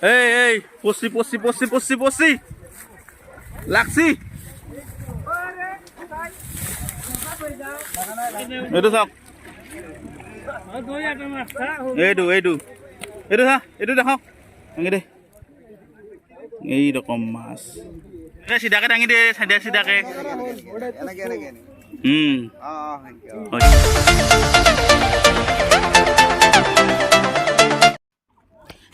এই পচি লাগছি এইটো চাওক এইটো দেখাওক দাঙি দে এই ৰকম মাছ চিধাকে দাঙি দে চিধাকে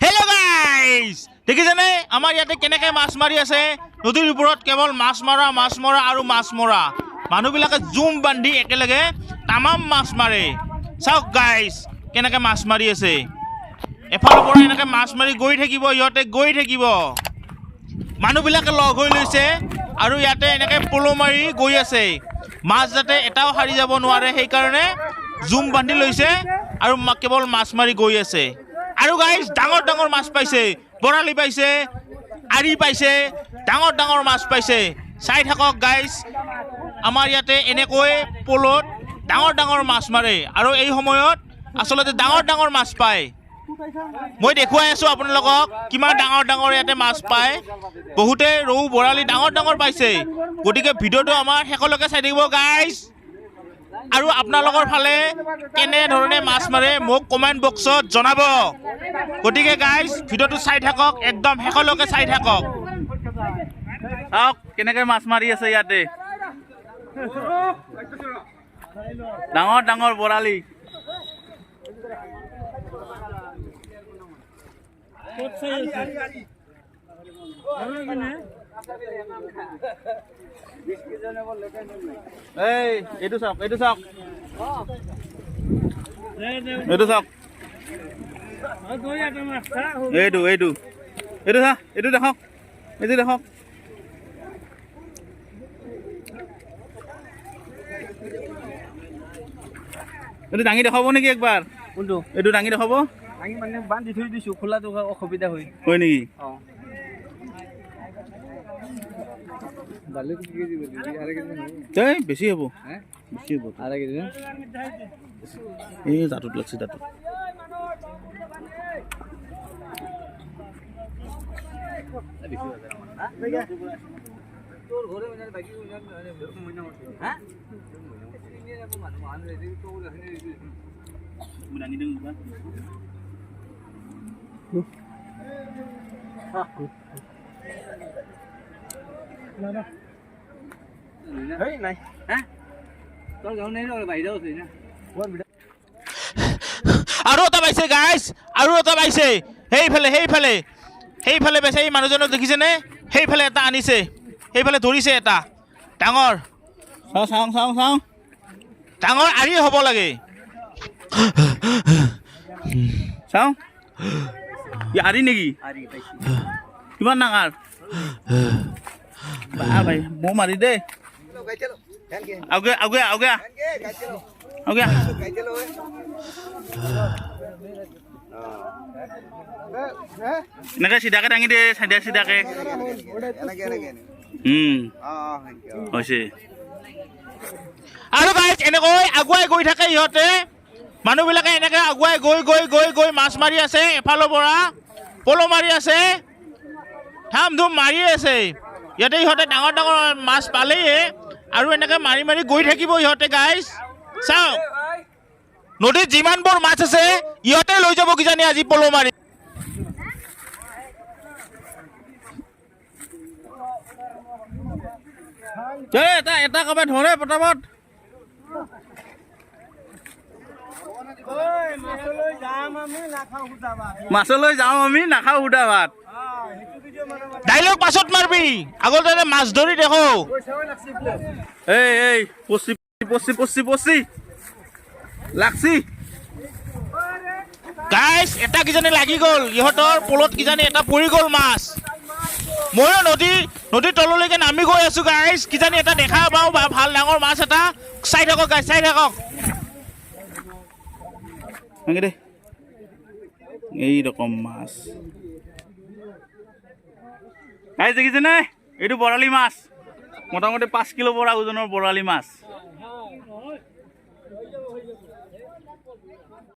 হেল্ল' গাইজ দেখিছেনে আমাৰ ইয়াতে কেনেকৈ মাছ মাৰি আছে নদীৰ ওপৰত কেৱল মাছ মৰা আৰু মাছ মৰা মানুহবিলাকে জুম বান্ধি একেলগে তামাম মাছ মাৰে চাওক গাইজ কেনেকৈ মাছ মাৰি আছে এফালৰ পৰা এনেকৈ মাছ মাৰি গৈ থাকিব ইহঁতে গৈ থাকিব মানুহবিলাকে লগ হৈ লৈছে আৰু ইয়াতে এনেকৈ পল মাৰি গৈ আছে মাছ যাতে এটাও সাৰি যাব নোৱাৰে সেইকাৰণে জুম বান্ধি লৈছে আৰু কেৱল মাছ মাৰি গৈ আছে আৰু গাইজ ডাঙৰ মাছ পাইছে বৰালি পাইছে আৰি পাইছে ডাঙৰ মাছ পাইছে চাই থাকক গাইজ আমাৰ ইয়াতে এনেকৈ পলত ডাঙৰ মাছ মাৰে আৰু এই সময়ত আচলতে ডাঙৰ মাছ পায় মই দেখুৱাই আছোঁ আপোনালোকক কিমান ডাঙৰ ইয়াতে মাছ পায় বহুতে ৰৌ বৰালি ডাঙৰ পাইছে গতিকে ভিডিঅ'টো আমাৰ শেষলৈকে চাই থাকিব গাইজ আৰু আপোনালোকৰ ফালে কেনেধৰণে মাছ মাৰে মোক কমেণ্ট বক্সত জনাব গতিকে গাইজ ভিডিঅ'টো চাই থাকক একদম শেষলৈকে চাই থাকক চাওক কেনেকৈ মাছ মাৰি আছে ইয়াতে ডাঙৰ বৰালি এইটো চাওক এইটো চাওক দেখাওক এইটো দেখাওক এইটো দাঙি দেখাব নেকি একবাৰ কোনটো এইটো দাঙি দেখাব দাঙি মানে বান্ধি থৈ দিছোঁ খোলাটো অসুবিধা হয় নেকি বেছি হ'ব এই জাটোত লাগছে জাটোত আৰু এটা পাইছে গাইজ আৰু এটা পাইছে সেইফালে পাইছে এই মানুহজনক দেখিছেনে সেইফালে এটা আনিছে সেইফালে ধৰিছে এটা ডাঙৰ চাওঁ ডাঙৰ আৰি হ'ব লাগে চাওঁ আৰি নেকি কিমান ডাঙৰ ভাই মোৰ মাৰি দে এনেকৈ চিধাকে দাঙি দে চিধাকে হৈছে আৰু গাইজ এনেকৈ আগুৱাই গৈ থাকে ইহঁতে মানুহবিলাকে এনেকৈ আগুৱাই গৈ মাছ মাৰি আছে এফালৰ পৰা পল মাৰি আছে ধাম ধুম মাৰি আছে ইয়াতে ইহঁতে ডাঙৰ মাছ পালেই আৰু এনেকৈ মাৰি গৈ থাকিব ইহঁতে গাইজ চাওক নদীত যিমানবোৰ মাছ আছে ইহঁতে লৈ যাব কিজানি আজি পল মাৰি এটা কবাই ধৰে পটাপট মাছলৈ যাওঁ আমি নাখাওঁ সুদা ভাত ডাইলগ পাছত মাৰবি আগতে মাছ ধৰি দেখো এই পচি লাগছি গাইজ এটা কিজানি লাগি গ'ল ইহঁতৰ পলত কিজানি এটা পৰি গ'ল মাছ ময়ো নদীৰ তললৈকে নামি গৈ আছো গাইজ কিজানি এটা দেখা পাওঁ বা ভাল ডাঙৰ মাছ এটা চাই থাকক গাইজ চাই থাকক এই ৰকম মাছ গাইজ দেখিছেনে এইটো বৰালি মাছ মোটামুটি 5 কিলো পৰা ওজনৰ বৰালি মাছ